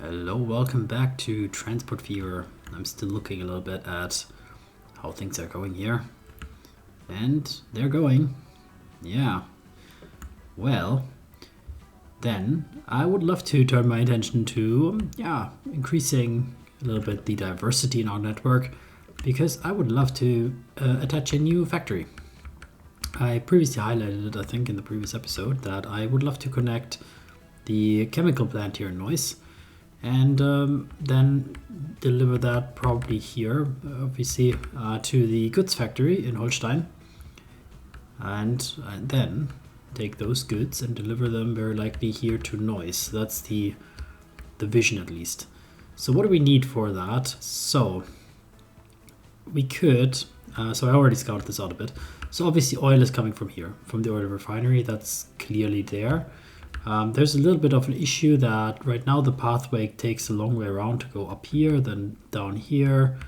Hello, welcome back to Transport Fever. I'm still looking a little bit at how things are going here. And they're going. Yeah. Well, then I would love to turn my attention to, increasing a little bit the diversity in our network, because I would love to attach a new factory. I previously highlighted it, I think, in the previous episode, that I would love to connect the chemical plant here in Neuss and then deliver that probably here, obviously, to the goods factory in Holstein, and then take those goods and deliver them very likely here to Neuss. That's the vision, at least. So what do we need for that? So we could, so I already scouted this out a bit. So obviously oil is coming from here, from the oil refinery. That's clearly there. There's a little bit of an issue that right now the pathway takes a long way around to go up here, then down here,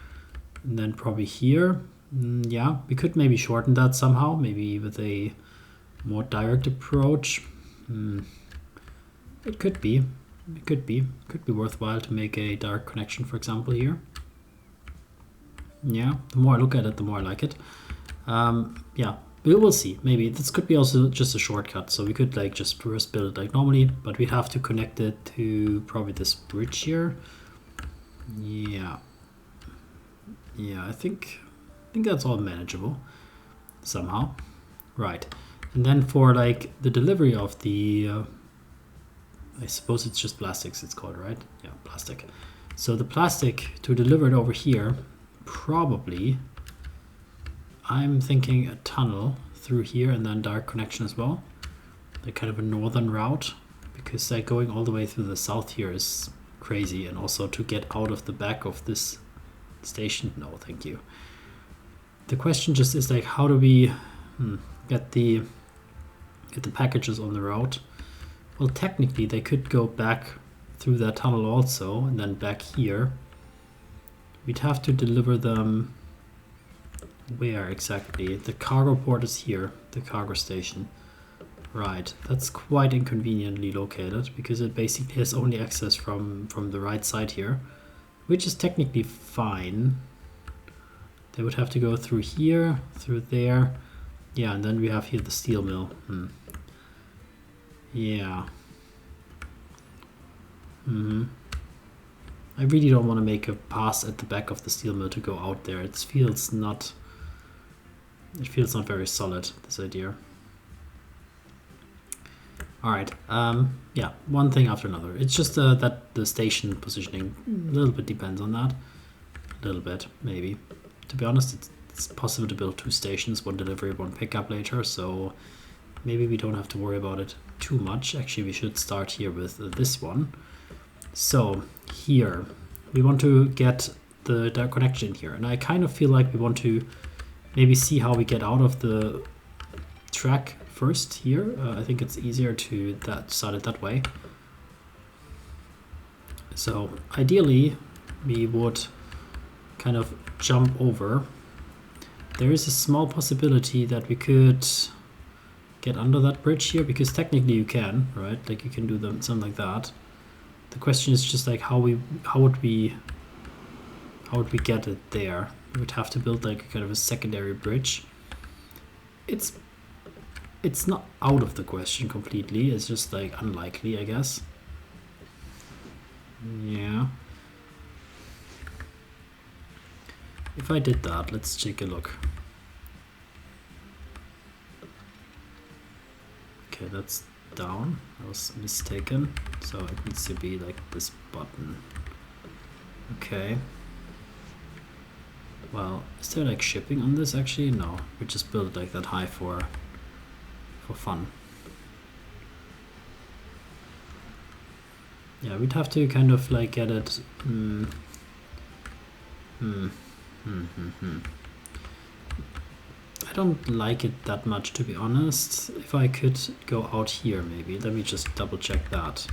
and then probably here. Yeah, we could maybe shorten that somehow, maybe with a more direct approach. It could be worthwhile to make a direct connection, for example, here. Yeah, the more I look at it, the more I like it. Yeah. We will see. Maybe this could be also just a shortcut, so we could like just first build it like normally, but we have to connect it to probably this bridge here. Yeah, I think that's all manageable somehow. Right, and then for like the delivery of the I suppose it's just plastics it's called, right? Yeah, plastic. So the plastic, to deliver it over here, probably I'm thinking a tunnel through here and then direct connection as well. Like kind of a northern route, because like going all the way through the south here is crazy, and also to get out of the back of this station, no thank you. The question just is like, how do we get the packages on the route? Well, technically they could go back through that tunnel also and then back here. We'd have to deliver them. Where exactly? The cargo port is here, the cargo station. Right, that's quite inconveniently located, because it basically has only access from the right side here, which is technically fine. They would have to go through here, through there. Yeah, and then we have here the steel mill. Yeah. I really don't want to make a pass at the back of the steel mill to go out there. It feels not very solid, this idea. All right, yeah, one thing after another. It's just that the station positioning a little bit depends on that. A little bit, maybe. To be honest, it's possible to build two stations, one delivery, one pickup later, so maybe we don't have to worry about it too much. Actually, we should start here with this one. So here, we want to get the direct connection here, and I kind of feel like we want to maybe see how we get out of the track first here. I think it's easier to start it that way. So ideally, we would kind of jump over. There is a small possibility that we could get under that bridge here, because technically you can, right? Like you can do something like that. The question is just like how would we get it there? We would have to build like a kind of a secondary bridge. It's not out of the question completely. It's just like unlikely, I guess. Yeah. If I did that, let's take a look. Okay, that's down. I was mistaken. So it needs to be like this button. Okay. Well, is there like shipping on this actually? No, we just built it like that high for fun. Yeah, we'd have to kind of like get it. I don't like it that much, to be honest. If I could go out here, maybe. Let me just double check that.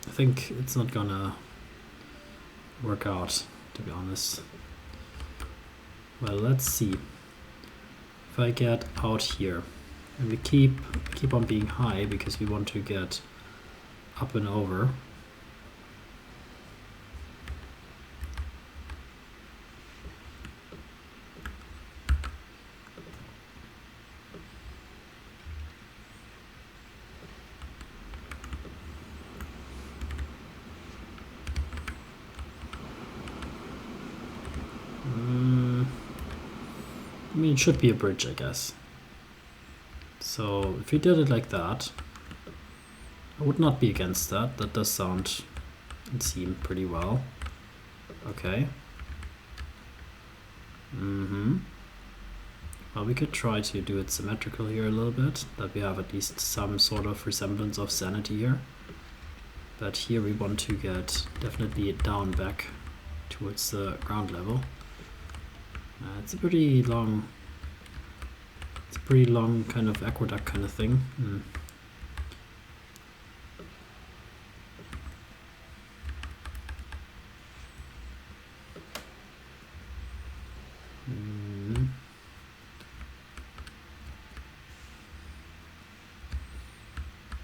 I think it's not gonna work out, to be honest. Well, let's see. If I get out here, and we keep on being high because we want to get up and over. I mean, it should be a bridge, I guess. So if we did it like that, I would not be against that. That does sound and seem pretty well. Okay. Well, we could try to do it symmetrical here a little bit, that we have at least some sort of resemblance of sanity here. But here we want to get definitely down back towards the ground level. It's a pretty long kind of aqueduct kind of thing.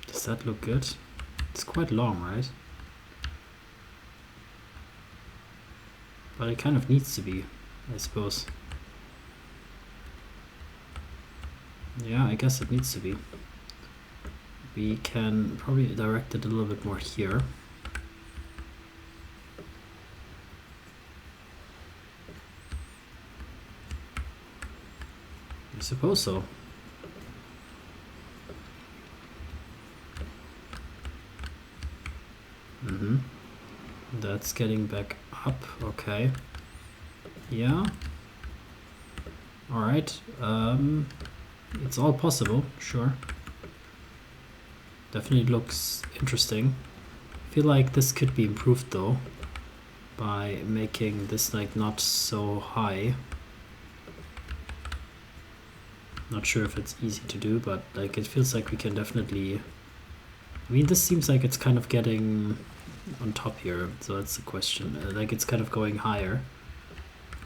Does that look good? It's quite long, right? But it kind of needs to be, I suppose. Yeah, I guess it needs to be. We can probably direct it a little bit more here. I suppose so. That's getting back up, okay. Yeah. Alright, it's all possible, sure. Definitely looks interesting. I feel like this could be improved though, by making this like not so high. Not sure if it's easy to do, but like it feels like we can definitely... I mean, this seems like it's kind of getting on top here, so that's the question. Like it's kind of going higher.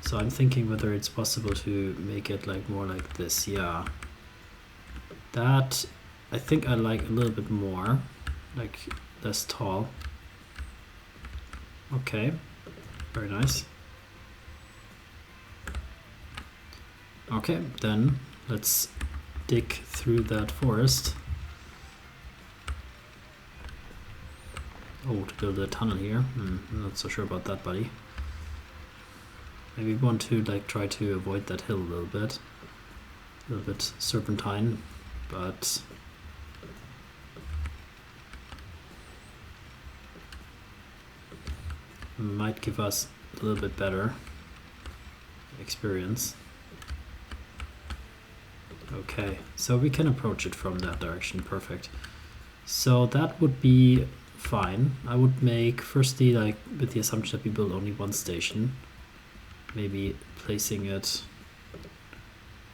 So I'm thinking whether it's possible to make it like more like this. Yeah. That I think I like a little bit more, like less tall. Okay, very nice. Okay, then let's dig through that forest. Oh, to build a tunnel here. I'm not so sure about that, buddy. Maybe we want to like try to avoid that hill a little bit serpentine, but might give us a little bit better experience. Okay, so we can approach it from that direction. Perfect. So that would be fine. I would make firstly, like with the assumption that we build only one station, maybe placing it in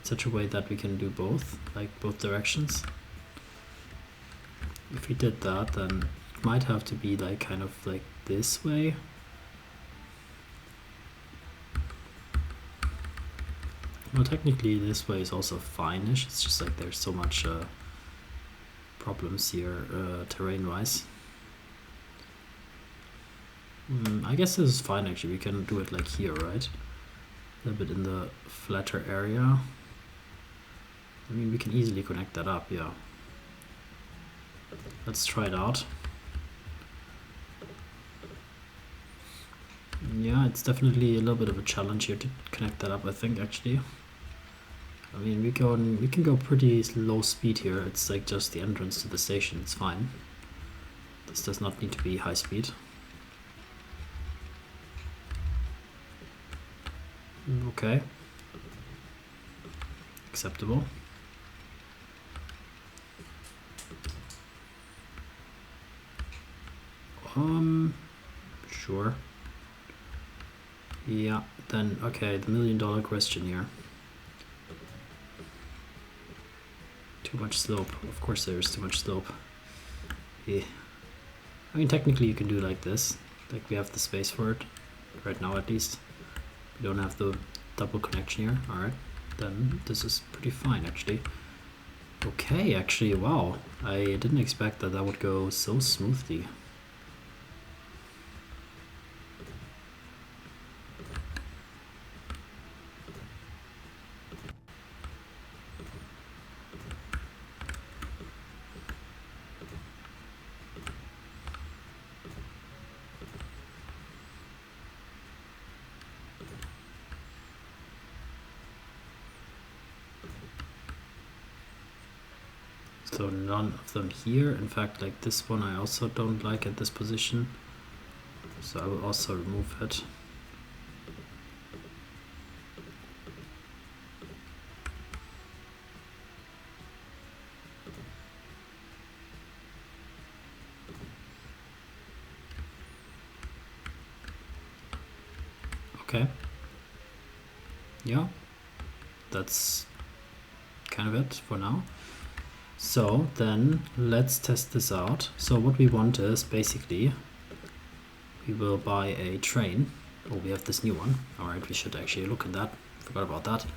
such a way that we can do both, like both directions. If we did that, then it might have to be like kind of like this way. Well, technically this way is also fine-ish. It's just like there's so much problems here terrain-wise. I guess this is fine actually. We can do it like here, right? A little bit in the flatter area. I mean, we can easily connect that up, yeah. Let's try it out. Yeah, it's definitely a little bit of a challenge here to connect that up, I think, actually. I mean, we can go pretty low speed here. It's like just the entrance to the station. It's fine. This does not need to be high speed. Okay. Acceptable. Sure. Yeah, then, okay, the $1,000,000 question here. Too much slope. Of course there is too much slope. Yeah. I mean, technically you can do like this. Like, we have the space for it. Right now, at least. We don't have the double connection here. Alright. Then this is pretty fine, actually. Okay, actually, wow. I didn't expect that that would go so smoothly. So none of them here. In fact, like this one I also don't like at this position. So I will also remove it. Okay. Yeah, that's kind of it for now. So then let's test this out. So what we want is basically we will buy a train. Oh, we have this new one. All right, we should actually look at that. Forgot about that.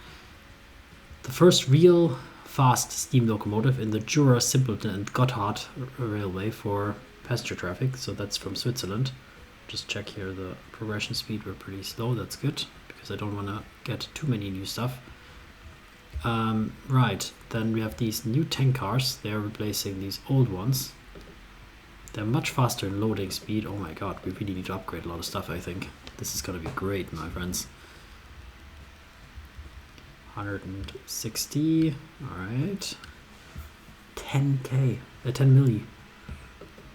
The first real fast steam locomotive in the Jura, Simpleton and Gotthard railway for passenger traffic. So that's from Switzerland. Just check here the progression speed. We're pretty slow. That's good because I don't want to get too many new stuff. Right, then we have these new tank cars. They're replacing these old ones. They're much faster in loading speed. Oh my god, we really need to upgrade a lot of stuff, I think. This is gonna be great, my friends. 160, alright. 10k, 10 milli.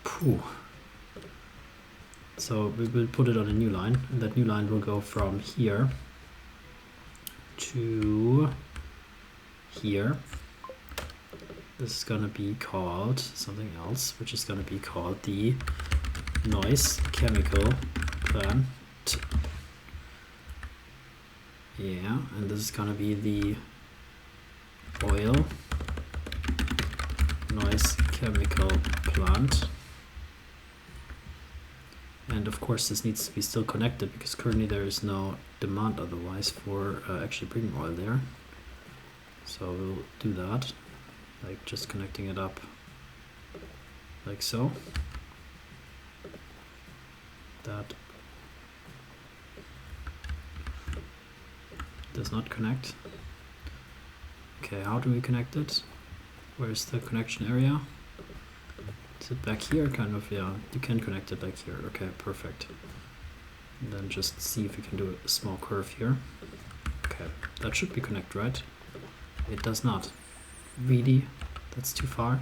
Phew. So we will put it on a new line, and that new line will go from here to here. This is gonna be called something else, which is gonna be called the noise chemical plant. Yeah, and this is gonna be the oil noise chemical plant. And of course this needs to be still connected because currently there is no demand otherwise for actually bringing oil there. So we'll do that, like just connecting it up like so. That does not connect. Okay, how do we connect it? Where's the connection area? Is it back here? Kind of, yeah, you can connect it like here. Okay, perfect. And then just see if we can do a small curve here. Okay, that should be connected, right? It does not. Really? That's too far?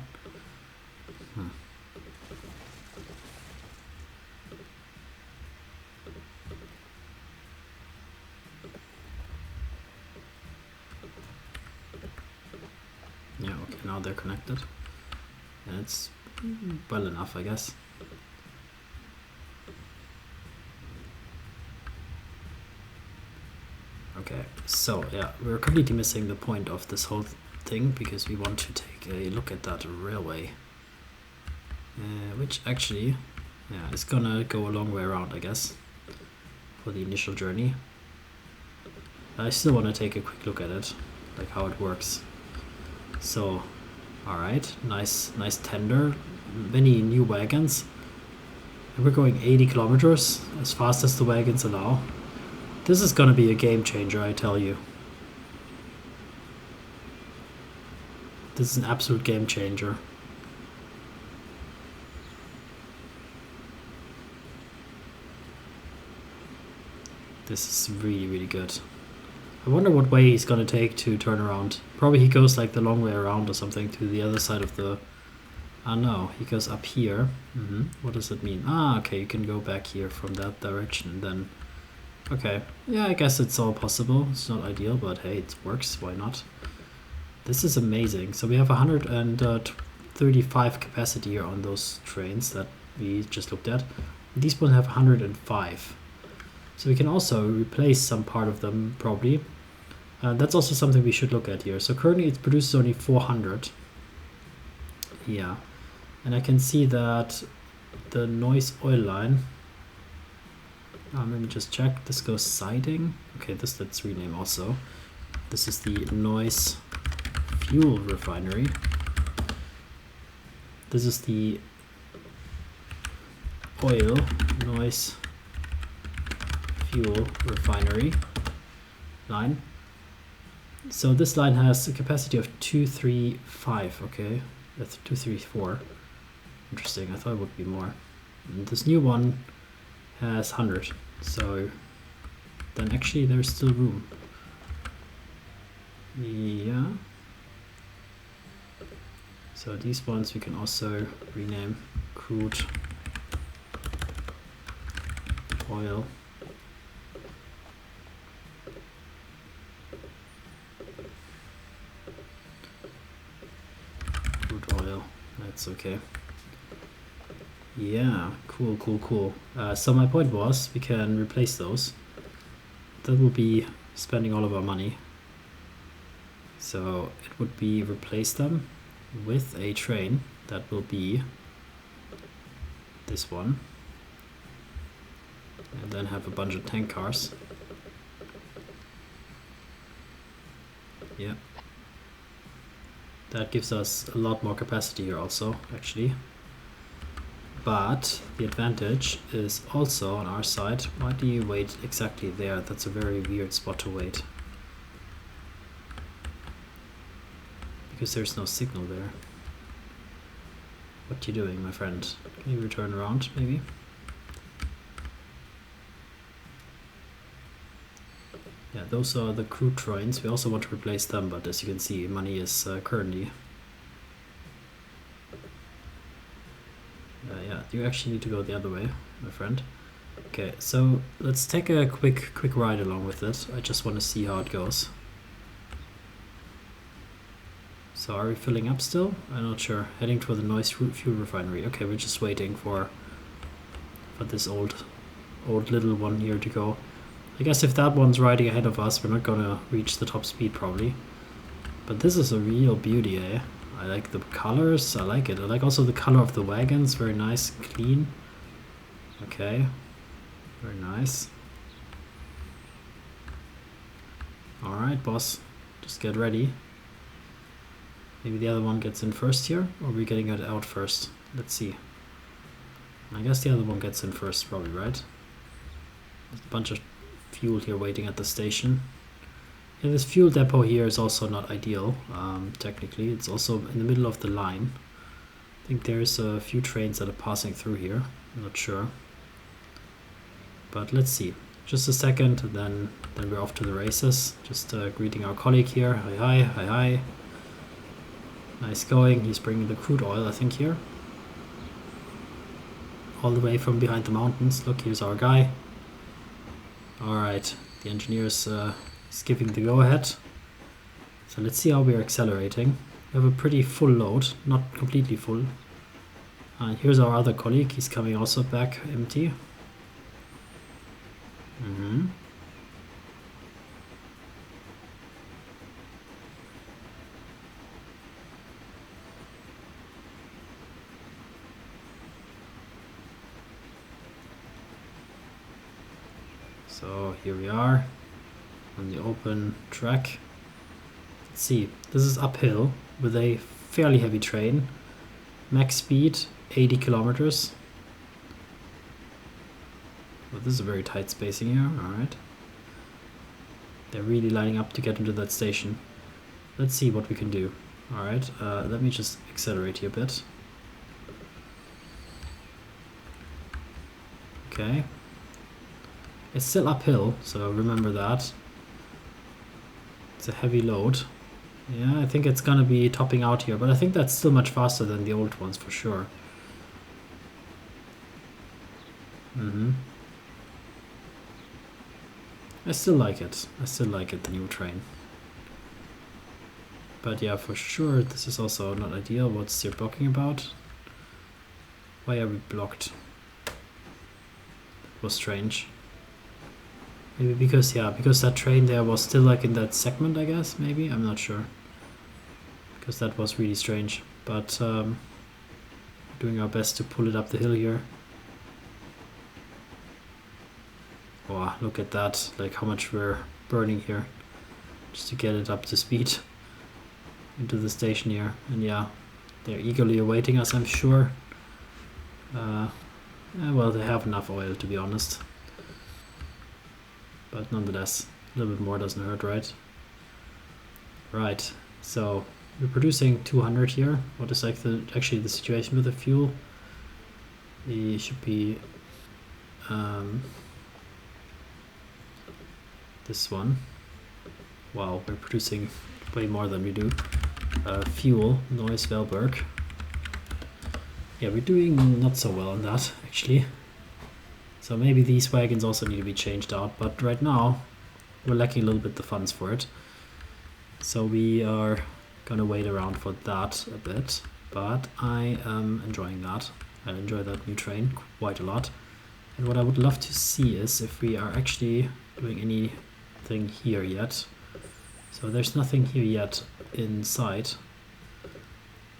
Yeah, okay, now they're connected. And it's well enough, I guess. Okay, so yeah, we're completely missing the point of this whole thing because we want to take a look at that railway, which actually, yeah, is gonna go a long way around, I guess, for the initial journey. I still want to take a quick look at it, like how it works. So, all right, nice tender, many new wagons. And we're going 80 kilometers, as fast as the wagons allow. This is gonna be a game changer, I tell you. This is an absolute game changer. This is really good. I wonder what way he's gonna take to turn around. Probably he goes like the long way around or something to the other side of the... Ah no, he goes up here. What does it mean? Ah, okay, you can go back here from that direction and then... Okay, yeah, I guess it's all possible. It's not ideal, but hey, it works, why not? This is amazing. So we have 135 capacity here on those trains that we just looked at. These ones have 105. So we can also replace some part of them, probably. That's also something we should look at here. So currently it produces only 400. Yeah, and I can see that the noise oil line... let me just check. This goes siding. Okay, let's rename also. This is the noise fuel refinery. This is the oil, noise, fuel refinery line. So this line has a capacity of 235, okay, that's 234. Interesting, I thought it would be more. And this new one has 100, so then actually there's still room. Yeah. So these ones we can also rename crude oil. Crude oil, that's okay. Yeah, cool. So my point was we can replace those. That will be spending all of our money. So it would be replace them with a train that will be this one. And then have a bunch of tank cars. Yeah. That gives us a lot more capacity here also, actually. But the advantage is also on our side. Why do you wait exactly there? That's a very weird spot to wait. Because there's no signal there. What are you doing, my friend? Can you return around, maybe? Yeah, those are the crude trains. We also want to replace them, but as you can see, money is currently... yeah, you actually need to go the other way, my friend. Okay, so let's take a quick ride along with it. I just want to see how it goes. So are we filling up still? I'm not sure. Heading toward the noise fuel refinery. Okay, we're just waiting for this old little one here to go. I guess if that one's riding ahead of us, we're not gonna reach the top speed probably. But this is a real beauty, eh? I like the colors, I like it. I like also the color of the wagons, very nice, clean. Okay, very nice. Alright, boss, just get ready. Maybe the other one gets in first here, or are we getting it out first? Let's see. I guess the other one gets in first, probably, right? There's a bunch of fuel here waiting at the station. Yeah, this fuel depot here is also not ideal, technically. It's also in the middle of the line. I think there's a few trains that are passing through here. I'm not sure. But let's see. Just a second, and then we're off to the races. Just greeting our colleague here. Hi. Nice going. He's bringing the crude oil, I think, here. All the way from behind the mountains. Look, here's our guy. Alright, the engineer is giving the go-ahead. So let's see how we are accelerating. We have a pretty full load, not completely full. And here's our other colleague. He's coming also back empty. So here we are on the open track. Let's see, this is uphill with a fairly heavy train. Max speed 80 kilometers. Well, this is a very tight spacing here, alright. They're really lining up to get into that station. Let's see what we can do. Alright, let me just accelerate here a bit. Okay. It's still uphill, so remember that. It's a heavy load. Yeah, I think it's gonna be topping out here, but I think that's still much faster than the old ones for sure. I still like it. The new train. But yeah, for sure, this is also not ideal. What's you're talking about? Why are we blocked? It was strange. Maybe because that train there was still like in that segment, I guess, maybe? I'm not sure. Because that was really strange. But doing our best to pull it up the hill here. Wow, look at that, like how much we're burning here. Just to get it up to speed into the station here. And yeah, They're eagerly awaiting us, I'm sure. Well, they have enough oil, to be honest. But nonetheless, a little bit more doesn't hurt, right? Right, so we're producing 200 here. What is like actually the situation with the fuel? It should be this one. Wow, we're producing way more than we do. Fuel, noise, Vellberg. Yeah, we're doing not so well on that, actually. So maybe these wagons also need to be changed out, but right now we're lacking a little bit the funds for it. So we are gonna wait around for that a bit, but I am enjoying that. I enjoy that new train quite a lot. And what I would love to see is if we are actually doing anything here yet. So there's nothing here yet inside.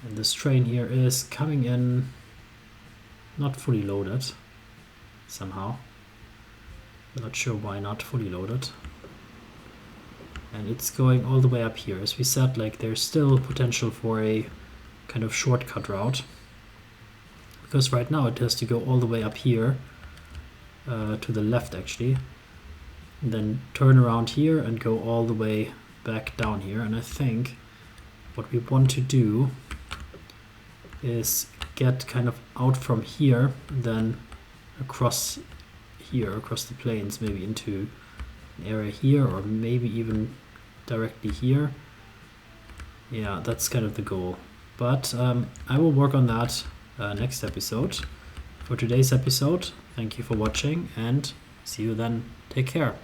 And this train here is coming in not fully loaded somehow. I'm not sure why not fully loaded. And it's going all the way up here. As we said, like there's still potential for a kind of shortcut route. Because right now it has to go all the way up here to the left actually. And then turn around here and go all the way back down here. And I think what we want to do is get kind of out from here and then across here, across the plains, maybe into an area here or maybe even directly here. Yeah, that's kind of the goal. But I will work on that next episode. For today's episode, thank you for watching and see you then. Take care.